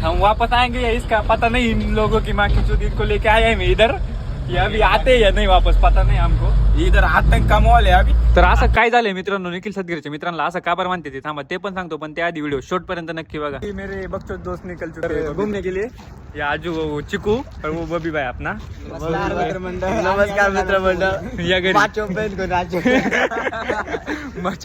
हम वापस आएंगे या इसका पता नहीं। इन लोगों की माँ की चुदी को लेके आए हैं इधर, ये अभी आते या नाही वापस पता नाही हमको। इधर आतंक का माहौल है अभी। तर असं काय झालंय मित्रांनो, निखिल सदगीरच्या मित्रांना असं का बरं मानते ते थांबा ते पण सांगतो, पण त्या आधी व्हिडिओ शेवट पर्यंत नक्की बघा। मेरे बच्चों दोस्त निकल चुके हैं घूमने के लिए। ये आजू वो चिकू और वो बबी भाई अपना। नमस्कार मित्र मंडळ। या घरी माचो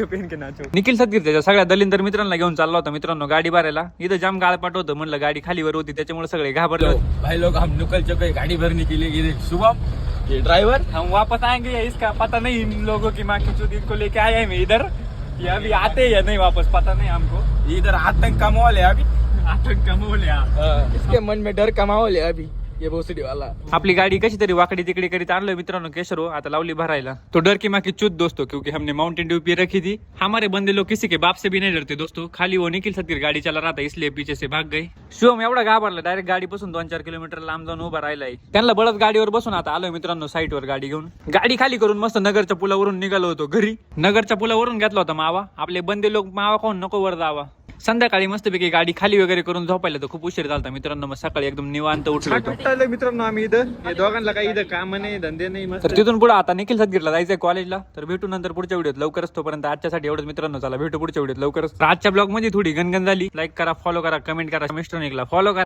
पेन के नाचो। निखिल सदगीरच्या सगळ्या दलिंदर मित्रांना घेऊन चालला होता मित्रांनो गाडी भरायला। इथं जाम गाळ पाठवतं म्हणलं, गाडी खालीवर होती त्याच्यामुळे सगळे घाबरले होते। भाई लोग हम निकल चुके हैं गाड़ी भरने के लिए। ये शुभम ये ड्राइवर, हम वापस आएंगे या इसका पता नहीं। इन लोगों की माँ की चुदी को लेके आए हैं इधर, ये अभी आते या नहीं वापस पता नहीं हमको। इधर आतंक का माहौल है अभी। आतंक का माहौल है। इसके मन में डर का माहौल है अभी। ये भोसडी वाला आपली गाड़ी कशी तरी वाकडी तिकडी करीत आणलोय मित्रांनो केशरो, आता लावली भरायला। तो डर की माँ की चुत दोस्तों, क्योंकि हमने माउंटेन ड्यू पी रखी थी। हमारे बंदे लोग किसी के बाप से भी नहीं डरते दोस्तों। खाली वो निखिल सदगीर गाड़ी चला रहा था इसलिए पीछे से भाग गए। शिवम एवढा घाबरला, डायरेक्ट गाडी पासून 2-4 किलोमीटर लांब जाऊन उभा राहिलाय। त्यांना बळत गाडीवर बसून आता आलोय मित्रांनो साईट वर गाडी घेऊन। गाडी खाली करून मस्त नगरच्या पुलावरून निघालो होतो घरी। नगरच्या पुलावरून घेतला होता मावा। आपले बंदे लोक मावा खाऊन नको वर जावा। संध्याकाळी मस्तपैकी गाडी खाली वगैरे करून झोपायला तर खूप उशीर झाला मित्रांनो। मग सकाळी एकदम निवांत उठलो होतो मित्रांनो आम्ही इथं। हे दोघांना काही इथं काम नाही धंदे नाही। तर तिथून पुढे आता निखिल सदगीरला जायचंय कॉलेजला। तर भेटू नंतर पुढच्या व्हिडिओत लवकरच। तोपर्यंत आजच्यासाठी एवढंच मित्रांनो, चला भेटू पुढच्या व्हिडिओत लवकरच। आजच्या ब्लॉग मध्ये थोडी गणगण झाली। लाईक करा, फॉलो करा, कमेंट करा, मिस्टर निकला फॉलो करा।